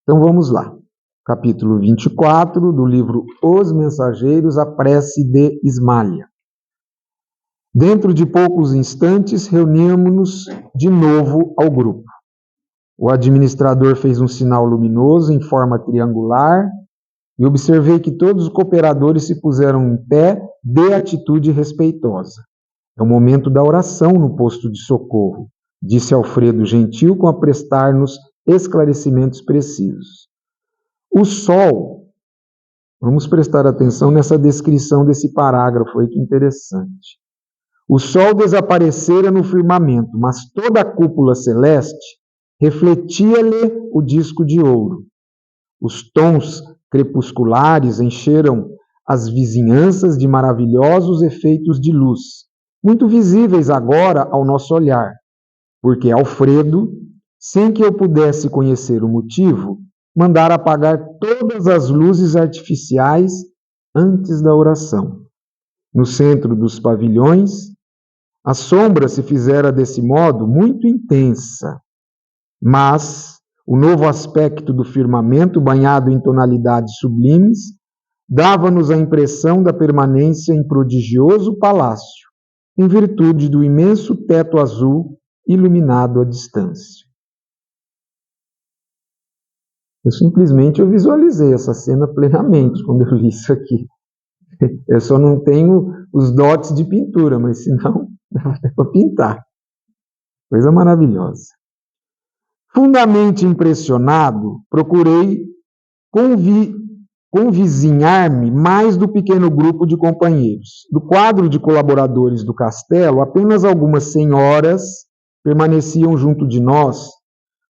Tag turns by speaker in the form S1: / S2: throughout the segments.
S1: Então vamos lá. Capítulo 24 do livro Os Mensageiros, a prece de Ismália. Dentro de poucos instantes, reunimos-nos de novo ao grupo. O administrador fez um sinal luminoso em forma triangular e observei que todos os cooperadores se puseram em pé de atitude respeitosa. É o momento da oração no posto de socorro, disse Alfredo Gentil com a prestar-nos esclarecimentos precisos. O sol, vamos prestar atenção nessa descrição desse parágrafo aí, que interessante. O sol desaparecera no firmamento, mas toda a cúpula celeste refletia-lhe o disco de ouro. Os tons crepusculares encheram as vizinhanças de maravilhosos efeitos de luz, muito visíveis agora ao nosso olhar, porque Alfredo, sem que eu pudesse conhecer o motivo, mandara apagar todas as luzes artificiais antes da oração. No centro dos pavilhões, a sombra se fizera desse modo muito intensa, mas o novo aspecto do firmamento, banhado em tonalidades sublimes, dava-nos a impressão da permanência em prodigioso palácio, em virtude do imenso teto azul iluminado à distância. Eu visualizei essa cena plenamente quando eu li isso aqui. Eu só não tenho os dotes de pintura, mas senão dá até para pintar. Coisa maravilhosa. Fundamente impressionado, procurei convizinhar-me mais do pequeno grupo de companheiros. Do quadro de colaboradores do castelo, apenas algumas senhoras permaneciam junto de nós,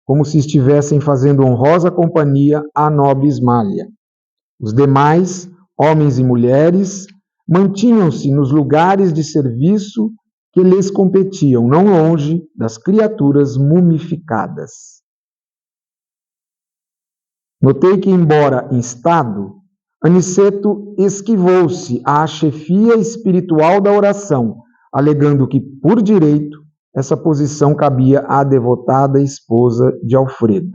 S1: como se estivessem fazendo honrosa companhia à nobre Ismália. Os demais, homens e mulheres, mantinham-se nos lugares de serviço que lhes competiam, não longe das criaturas mumificadas. Notei que, embora instado, Aniceto esquivou-se à chefia espiritual da oração, alegando que, por direito, essa posição cabia à devotada esposa de Alfredo.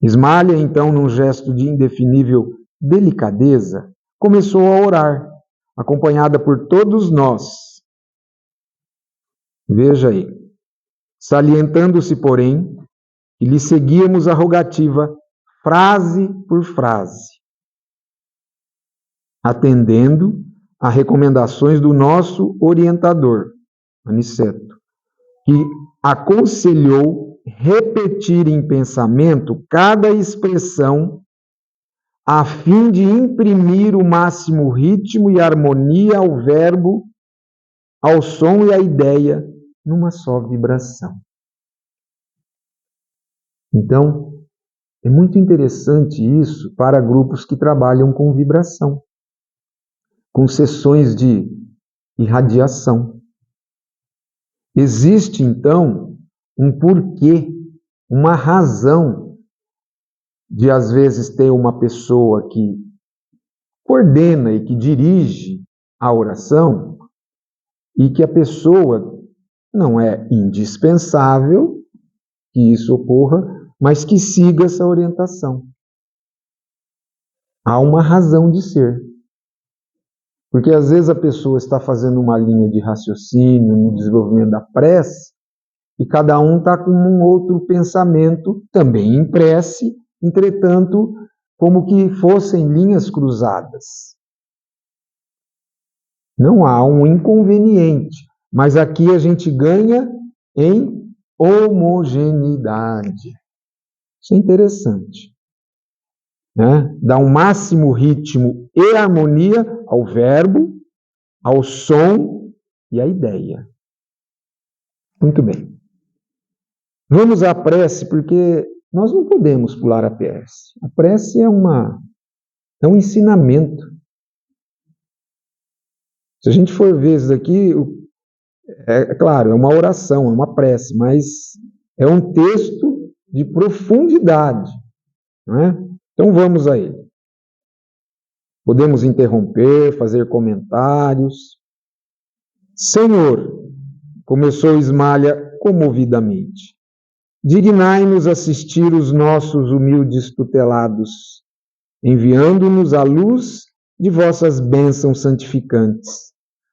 S1: Ismália, então, num gesto de indefinível delicadeza, começou a orar, acompanhada por todos nós. Veja aí, salientando-se, porém, que lhe seguíamos a rogativa frase por frase, atendendo a recomendações do nosso orientador, Aniceto, que aconselhou repetir em pensamento cada expressão a fim de imprimir o máximo ritmo e harmonia ao verbo, ao som e à ideia numa só vibração. Então, é muito interessante isso para grupos que trabalham com vibração, com sessões de irradiação. Existe, então, um porquê, uma razão de, às vezes, ter uma pessoa que coordena e que dirige a oração e que a pessoa não é indispensável que isso ocorra, mas que siga essa orientação. Há uma razão de ser. Porque às vezes a pessoa está fazendo uma linha de raciocínio no desenvolvimento da prece e cada um está com um outro pensamento, também em prece, entretanto, como que fossem linhas cruzadas. Não há um inconveniente, mas aqui a gente ganha em homogeneidade. Isso é interessante. Né? Dá um máximo ritmo e harmonia ao verbo, ao som e à ideia. Muito bem. Vamos à prece, porque nós não podemos pular a prece. A prece é um ensinamento. Se a gente for ver isso aqui, é claro, é uma oração, é uma prece, mas é um texto de profundidade. Não é? Então vamos a ele. Podemos interromper, fazer comentários. Senhor, começou Ismália comovidamente, dignai-nos assistir os nossos humildes tutelados, enviando-nos à luz de vossas bênçãos santificantes.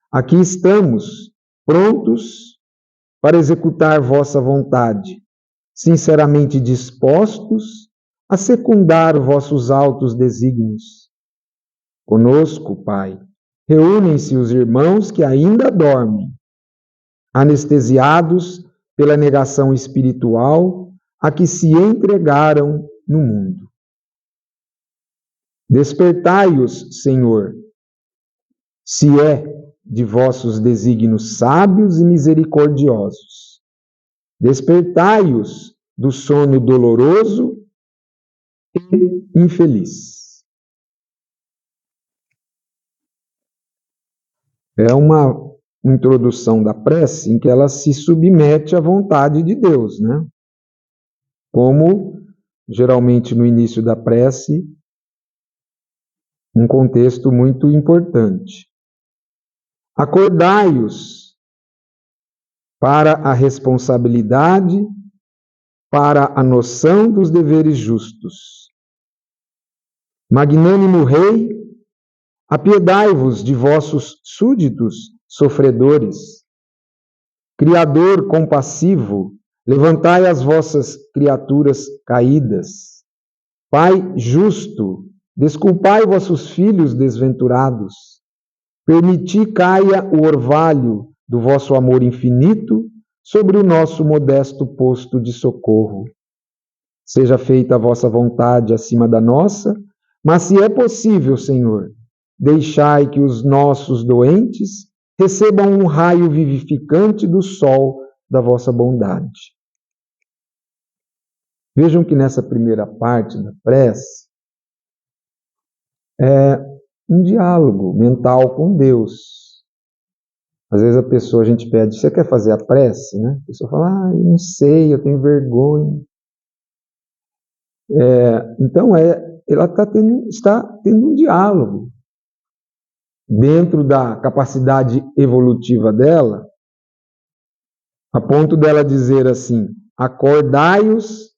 S1: Aqui estamos, prontos para executar vossa vontade, sinceramente dispostos a secundar vossos altos desígnios. Conosco, Pai, reúnem-se os irmãos que ainda dormem, anestesiados pela negação espiritual a que se entregaram no mundo. Despertai-os, Senhor, se é de vossos desígnios sábios e misericordiosos. Despertai-os do sono doloroso e infeliz. É uma introdução da prece em que ela se submete à vontade de Deus, né? Como, geralmente, no início da prece, um contexto muito importante. Acordai-os para a responsabilidade, para a noção dos deveres justos. Magnânimo Rei, apiedai-vos de vossos súditos sofredores. Criador compassivo, levantai as vossas criaturas caídas. Pai justo, desculpai vossos filhos desventurados. Permiti caia o orvalho do vosso amor infinito sobre o nosso modesto posto de socorro. Seja feita a vossa vontade acima da nossa, mas se é possível, Senhor, deixai que os nossos doentes recebam um raio vivificante do sol da vossa bondade. Vejam que nessa primeira parte da prece é um diálogo mental com Deus. Às vezes a gente pede, você quer fazer a prece, né? A pessoa fala, eu não sei, eu tenho vergonha. Então ela está tendo um diálogo dentro da capacidade evolutiva dela, a ponto dela dizer assim, acordai-os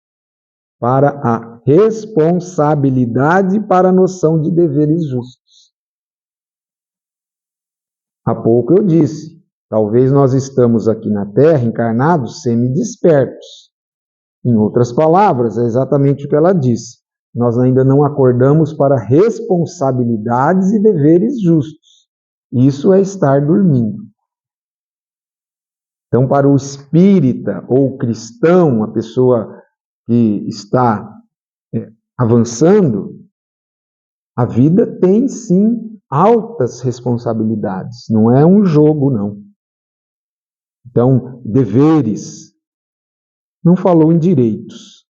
S1: para a responsabilidade, para a noção de deveres justos. Há pouco eu disse, talvez nós estamos aqui na Terra encarnados semi-despertos. Em outras palavras, é exatamente o que ela disse. Nós ainda não acordamos para responsabilidades e deveres justos. Isso é estar dormindo. Então, para o espírita ou cristão, a pessoa que está avançando, a vida tem sim altas responsabilidades. Não é um jogo, não. Então, deveres. Não falou em direitos.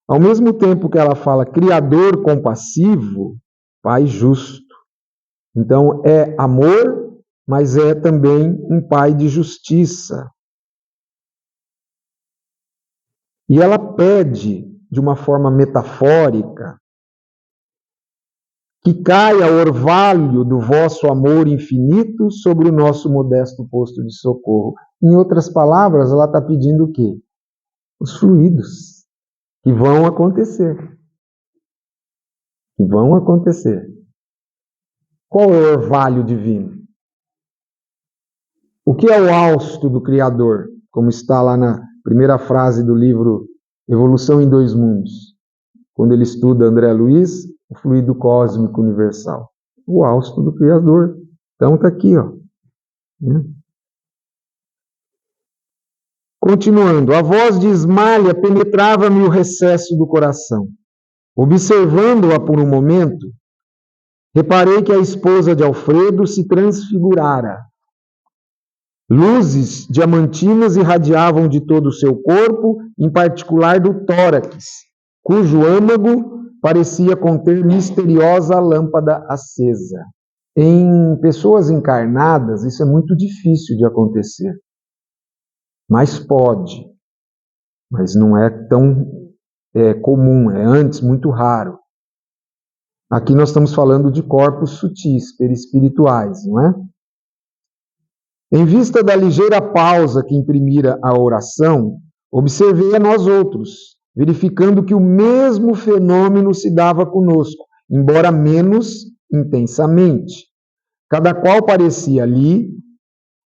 S1: Ao mesmo tempo que ela fala criador compassivo, pai justo. Então, é amor, mas é também um pai de justiça. E ela pede, de uma forma metafórica, que caia o orvalho do vosso amor infinito sobre o nosso modesto posto de socorro. Em outras palavras, ela está pedindo o quê? Os fluidos que vão acontecer. Que vão acontecer. Qual é o orvalho divino? O que é o hausto do Criador? Como está lá na primeira frase do livro Evolução em Dois Mundos. Quando ele estuda André Luiz, o fluido cósmico universal. O hausto do Criador. Então está aqui, ó. Continuando, a voz de Ismália penetrava-me o recesso do coração. Observando-a por um momento, reparei que a esposa de Alfredo se transfigurara. Luzes diamantinas irradiavam de todo o seu corpo, em particular do tórax, cujo âmago parecia conter misteriosa lâmpada acesa. Em pessoas encarnadas, isso é muito difícil de acontecer. Mas pode. Mas não é tão comum, é antes muito raro. Aqui nós estamos falando de corpos sutis, perispirituais, não é? Em vista da ligeira pausa que imprimira a oração, Observei a nós outros, verificando que o mesmo fenômeno se dava conosco, embora menos intensamente. Cada qual parecia ali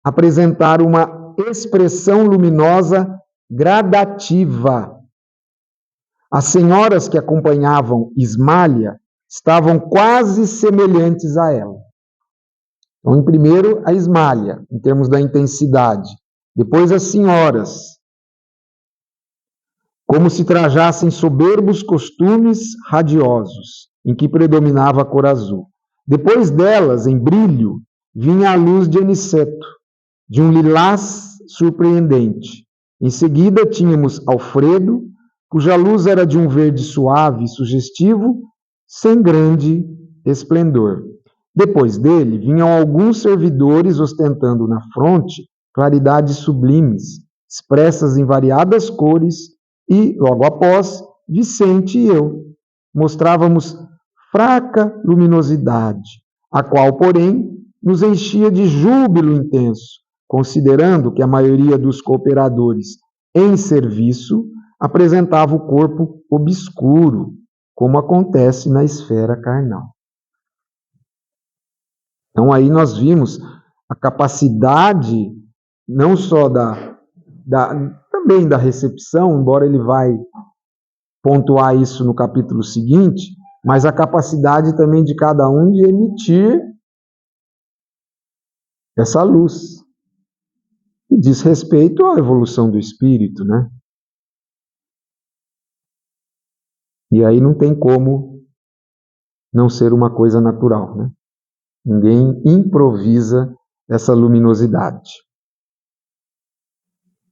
S1: apresentar uma expressão luminosa gradativa. As senhoras que acompanhavam Ismália estavam quase semelhantes a ela. Então, em primeiro, a Ismália, em termos da intensidade. Depois, as senhoras, como se trajassem soberbos costumes radiosos, em que predominava a cor azul. Depois delas, em brilho, vinha a luz de aniceto, de um lilás surpreendente. Em seguida, tínhamos Alfredo, cuja luz era de um verde suave e sugestivo, sem grande esplendor. Depois dele, vinham alguns servidores ostentando na fronte claridades sublimes, expressas em variadas cores, e, logo após, Vicente e eu mostrávamos fraca luminosidade, a qual, porém, nos enchia de júbilo intenso, considerando que a maioria dos cooperadores em serviço apresentava o corpo obscuro, como acontece na esfera carnal. Então aí nós vimos a capacidade não só também da recepção, embora ele vai pontuar isso no capítulo seguinte, mas a capacidade também de cada um de emitir essa luz. E diz respeito à evolução do espírito, né? E aí não tem como não ser uma coisa natural, né? Ninguém improvisa essa luminosidade.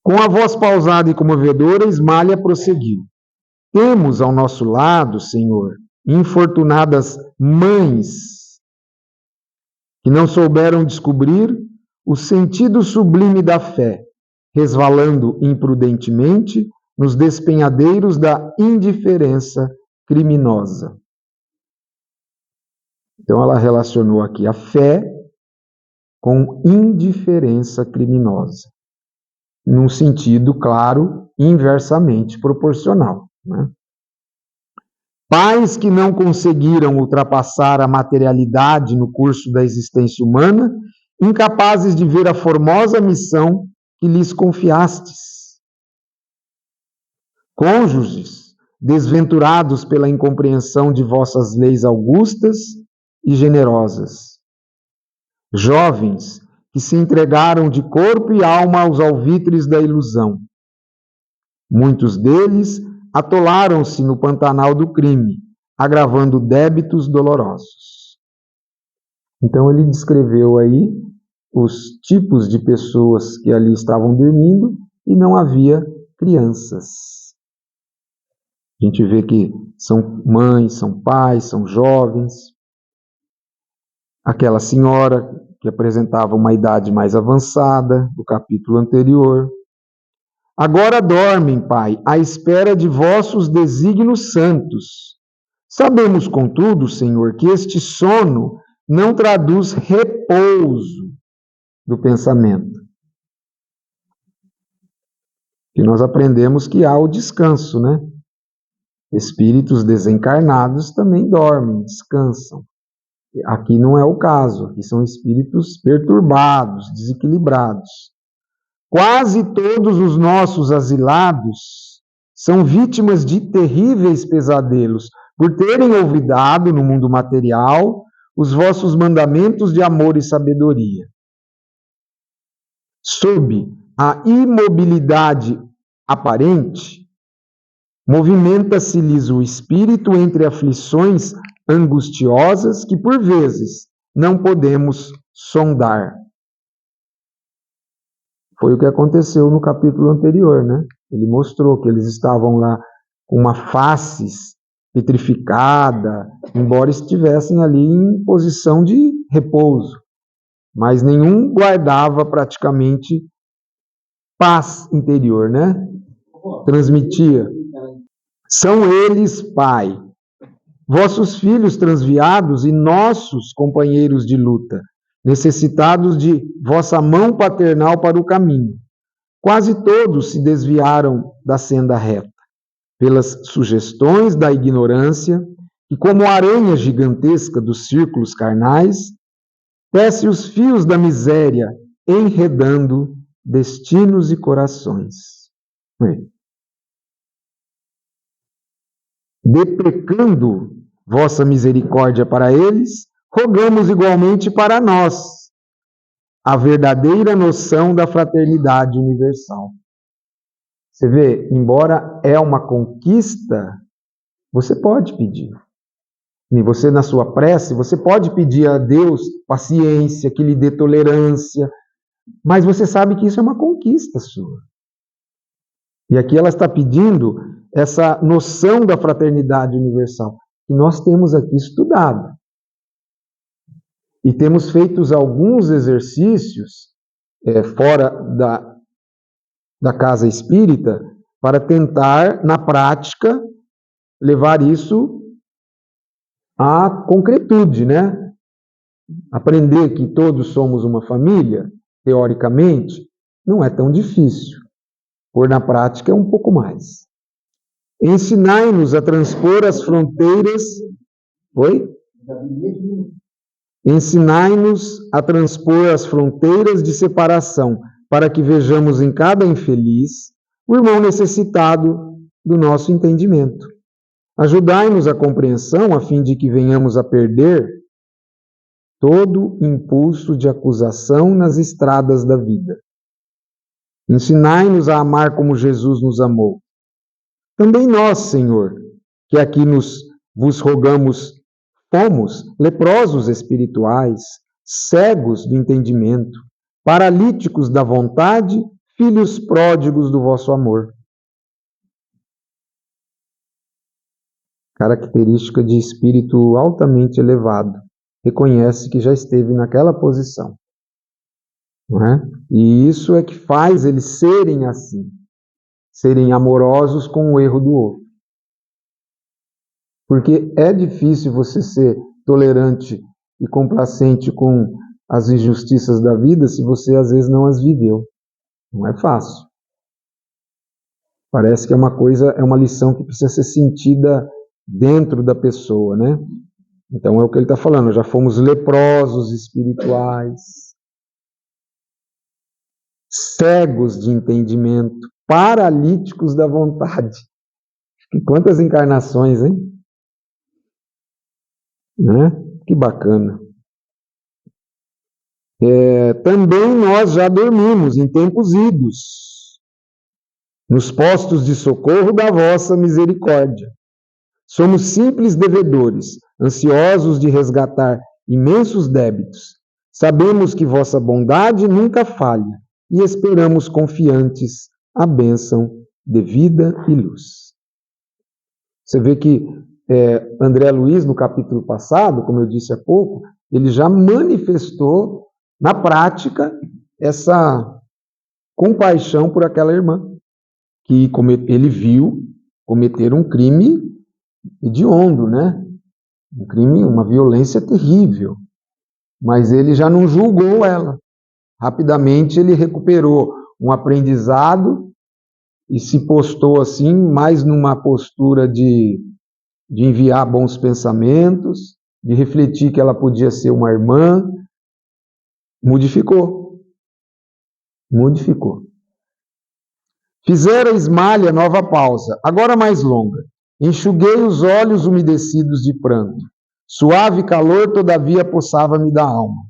S1: Com a voz pausada e comovedora, Ismália prosseguiu. Temos ao nosso lado, Senhor, infortunadas mães que não souberam descobrir o sentido sublime da fé, resvalando imprudentemente nos despenhadeiros da indiferença criminosa. Então ela relacionou aqui a fé com indiferença criminosa, num sentido, claro, inversamente proporcional, né? Pais que não conseguiram ultrapassar a materialidade no curso da existência humana, incapazes de ver a formosa missão que lhes confiastes. Cônjuges desventurados pela incompreensão de vossas leis augustas e generosas. Jovens que se entregaram de corpo e alma aos alvitres da ilusão. Muitos deles atolaram-se no pantanal do crime, agravando débitos dolorosos. Então ele descreveu aí os tipos de pessoas que ali estavam dormindo e não havia crianças. A gente vê que são mães, são pais, são jovens. Aquela senhora que apresentava uma idade mais avançada, do capítulo anterior. Agora dormem, Pai, à espera de vossos desígnios santos. Sabemos, contudo, Senhor, que este sono não traduz repouso do pensamento. E nós aprendemos que há o descanso, né? Espíritos desencarnados também dormem, descansam. Aqui não é o caso, aqui são espíritos perturbados, desequilibrados. Quase todos os nossos asilados são vítimas de terríveis pesadelos, por terem olvidado no mundo material os vossos mandamentos de amor e sabedoria. Sob a imobilidade aparente, movimenta-se-lhes o espírito entre aflições angustiosas que, por vezes, não podemos sondar. Foi o que aconteceu no capítulo anterior, né? Ele mostrou que eles estavam lá com uma face petrificada, embora estivessem ali em posição de repouso. Mas nenhum guardava praticamente paz interior, né? Transmitia. São eles, Pai, vossos filhos transviados e nossos companheiros de luta, necessitados de vossa mão paternal para o caminho. Quase todos se desviaram da senda reta, pelas sugestões da ignorância, e como aranha gigantesca dos círculos carnais, tece os fios da miséria, enredando destinos e corações. Deprecando vossa misericórdia para eles, rogamos igualmente para nós a verdadeira noção da fraternidade universal. Você vê, embora é uma conquista, você pode pedir. E você, na sua prece, você pode pedir a Deus paciência, que lhe dê tolerância, mas você sabe que isso é uma conquista sua. E aqui ela está pedindo essa noção da fraternidade universal, que nós temos aqui estudado. E temos feito alguns exercícios fora da casa espírita para tentar, na prática, levar isso à concretude, né? Aprender que todos somos uma família, teoricamente, não é tão difícil. Por na prática é um pouco mais. Ensinai-nos a transpor as fronteiras. Oi? Ensinai-nos a transpor as fronteiras de separação, para que vejamos em cada infeliz o irmão necessitado do nosso entendimento. Ajudai-nos a compreensão, a fim de que venhamos a perder todo impulso de acusação nas estradas da vida. Ensinai-nos a amar como Jesus nos amou. Também nós, Senhor, que aqui vos rogamos, fomos leprosos espirituais, cegos do entendimento, paralíticos da vontade, filhos pródigos do vosso amor. Característica de espírito altamente elevado. Reconhece que já esteve naquela posição. Não é? E isso é que faz eles serem assim. Serem amorosos com o erro do outro. Porque é difícil você ser tolerante e complacente com as injustiças da vida se você às vezes não as viveu. Não é fácil. Parece que é uma coisa, é uma lição que precisa ser sentida dentro da pessoa, né? Então é o que ele está falando, já fomos leprosos espirituais, cegos de entendimento, paralíticos da vontade. Quantas encarnações, hein? Né? Que bacana. Também nós já dormimos em tempos idos, nos postos de socorro da vossa misericórdia. Somos simples devedores, ansiosos de resgatar imensos débitos. Sabemos que vossa bondade nunca falha e esperamos confiantes a bênção de vida e luz. Você vê que André Luiz, no capítulo passado, como eu disse há pouco, ele já manifestou na prática essa compaixão por aquela irmã, que ele viu cometer um crime hediondo, né? Um crime, uma violência terrível. Mas ele já não julgou ela. Rapidamente ele recuperou um aprendizado e se postou assim, mais numa postura de enviar bons pensamentos, de refletir que ela podia ser uma irmã. Modificou. Fizera Ismália nova pausa, agora mais longa. Enxuguei os olhos umedecidos de pranto. Suave calor, todavia, possava-me da alma.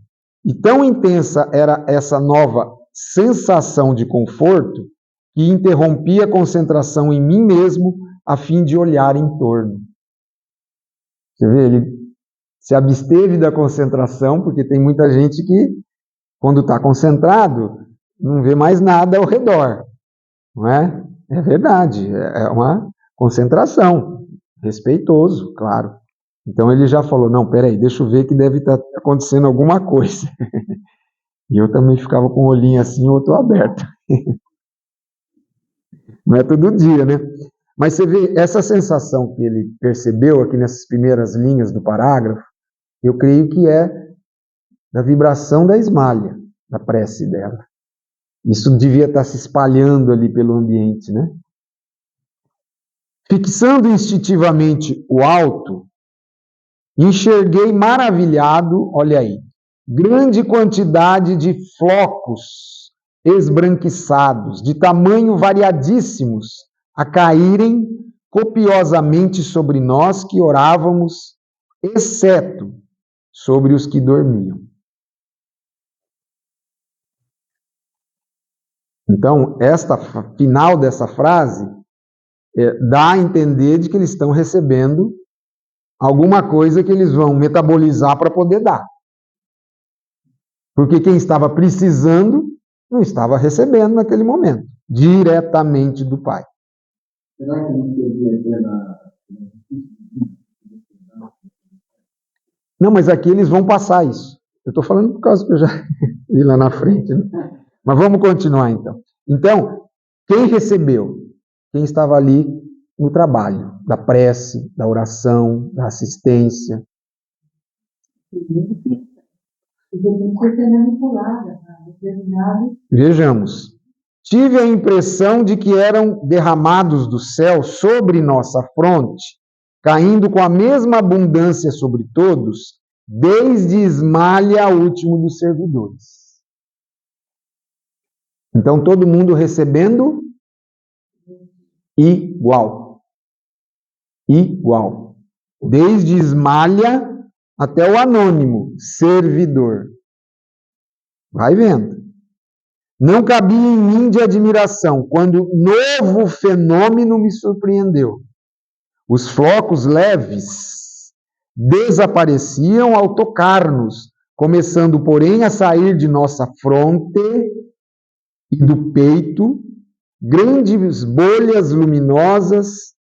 S1: E tão intensa era essa nova sensação de conforto que interrompia a concentração em mim mesmo a fim de olhar em torno. Você vê, ele se absteve da concentração, porque tem muita gente que, quando está concentrado, não vê mais nada ao redor. Não é? É verdade, é uma concentração, respeitoso, claro. Então ele já falou, não, peraí, deixa eu ver que deve estar acontecendo alguma coisa. E eu também ficava com o olhinho assim, o outro aberto. Não é todo dia, né? Mas você vê, essa sensação que ele percebeu aqui nessas primeiras linhas do parágrafo, eu creio que é da vibração da Ismália, da prece dela. Isso devia estar se espalhando ali pelo ambiente, né? Fixando instintivamente o alto, enxerguei maravilhado, olha aí, grande quantidade de flocos esbranquiçados, de tamanho variadíssimos, a caírem copiosamente sobre nós que orávamos, exceto sobre os que dormiam. Então, final dessa frase dá a entender de que eles estão recebendo alguma coisa que eles vão metabolizar para poder dar. Porque quem estava precisando não estava recebendo naquele momento, diretamente do Pai.
S2: Será que não devia ter
S1: Não, mas aqui eles vão passar isso. Eu estou falando por causa que eu já li lá na frente. Né? Mas vamos continuar então. Então, quem recebeu? Quem estava ali no trabalho, da prece, da oração, da assistência. Vejamos. Tive a impressão de que eram derramados do céu sobre nossa fronte, caindo com a mesma abundância sobre todos, desde Ismalha ao último dos servidores. Então, todo mundo recebendo igual. Igual. Desde Ismalha até o anônimo, servidor. Vai vendo. Não cabia em mim de admiração quando novo fenômeno me surpreendeu. Os flocos leves desapareciam ao tocar-nos, começando, porém, a sair de nossa fronte e do peito grandes bolhas luminosas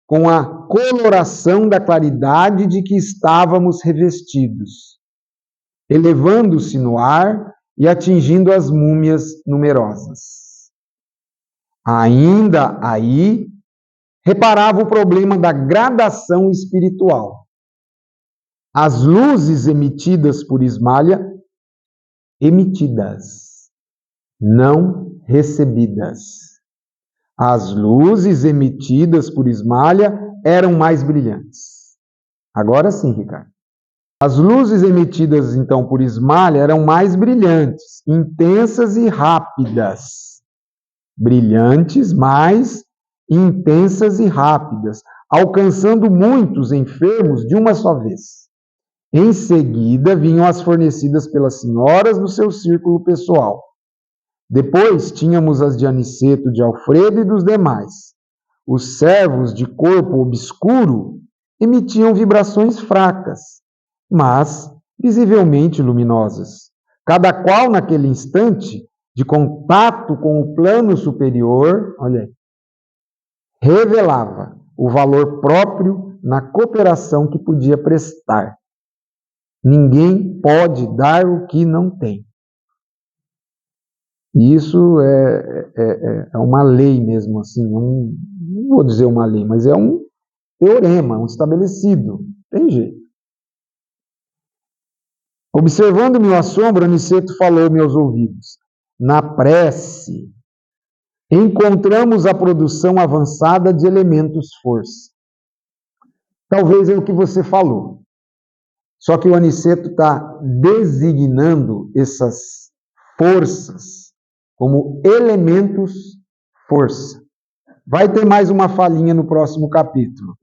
S1: com a coloração da claridade de que estávamos revestidos, elevando-se no ar e atingindo as múmias numerosas. Ainda aí, reparava o problema da gradação espiritual. As luzes emitidas por Ismalha, emitidas, não recebidas. As luzes emitidas por Ismalha eram mais brilhantes. Agora sim, Ricardo. As luzes emitidas, então, por Ismalha eram mais brilhantes, intensas e rápidas. Brilhantes, mais intensas e rápidas, alcançando muitos enfermos de uma só vez. Em seguida, vinham as fornecidas pelas senhoras do seu círculo pessoal. Depois, tínhamos as de Aniceto, de Alfredo e dos demais. Os servos de corpo obscuro emitiam vibrações fracas, mas visivelmente luminosas, cada qual naquele instante de contato com o plano superior, olha aí, revelava o valor próprio na cooperação que podia prestar. Ninguém pode dar o que não tem. E isso é uma lei mesmo, assim, não vou dizer uma lei, mas é um teorema, um estabelecido, tem jeito. Observando meu assombro, Aniceto falou meus ouvidos. Na prece, encontramos a produção avançada de elementos força. Talvez é o que você falou. Só que o Aniceto está designando essas forças como elementos força. Vai ter mais uma falinha no próximo capítulo.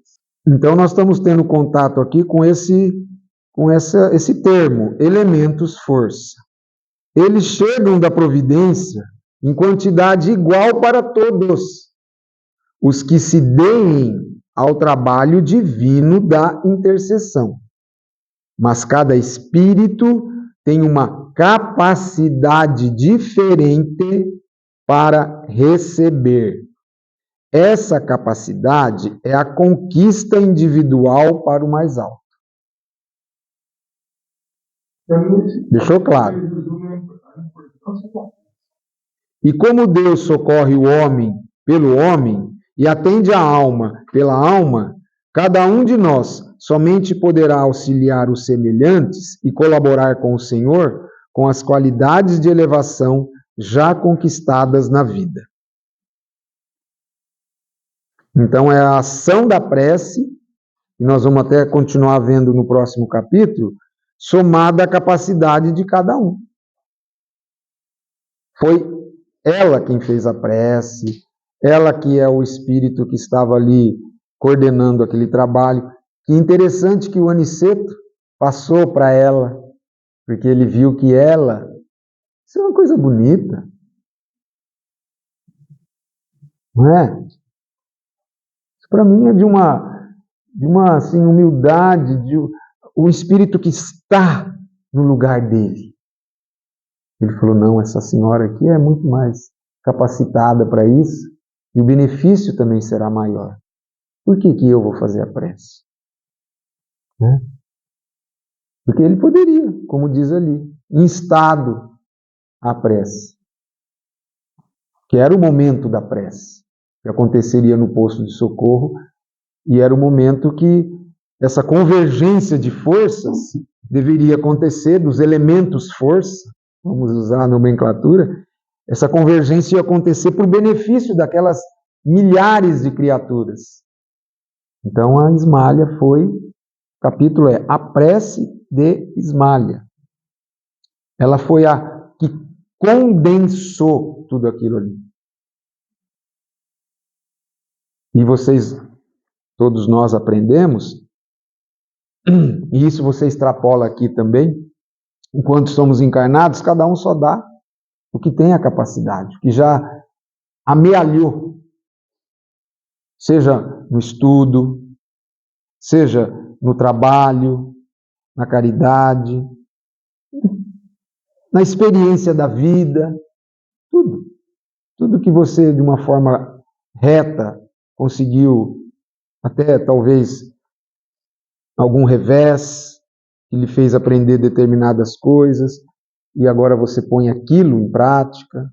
S1: Então, nós estamos tendo contato aqui com esse termo, elementos força. Eles chegam da providência em quantidade igual para todos os que se deem ao trabalho divino da intercessão. Mas cada espírito tem uma capacidade diferente para receber. Essa capacidade é a conquista individual para o mais alto. Deixou claro? E como Deus socorre o homem pelo homem e atende a alma pela alma, cada um de nós somente poderá auxiliar os semelhantes e colaborar com o Senhor com as qualidades de elevação já conquistadas na vida. Então é a ação da prece, e nós vamos até continuar vendo no próximo capítulo, somada à capacidade de cada um. Foi ela quem fez a prece, ela que é o espírito que estava ali coordenando aquele trabalho. Que interessante que o Aniceto passou para ela, porque ele viu que ela... Isso é uma coisa bonita, não é? Isso para mim é de uma assim, humildade, o espírito que está no lugar dele. Ele falou, não, essa senhora aqui é muito mais capacitada para isso, e o benefício também será maior. Por que eu vou fazer a prece? Né? Porque ele poderia, como diz ali, instado à prece. Que era o momento da prece, que aconteceria no posto de socorro, e era o momento que essa convergência de forças deveria acontecer, dos elementos força, vamos usar a nomenclatura, essa convergência ia acontecer por benefício daquelas milhares de criaturas. Então a Ismália foi, o capítulo é A Prece de Ismália. Ela foi a que condensou tudo aquilo ali. E vocês, todos nós aprendemos, e isso você extrapola aqui também, enquanto somos encarnados, cada um só dá o que tem a capacidade, o que já amealhou, seja no estudo, seja no trabalho, na caridade, na experiência da vida, tudo que você, de uma forma reta, conseguiu, até talvez algum revés, que lhe fez aprender determinadas coisas, e agora você põe aquilo em prática,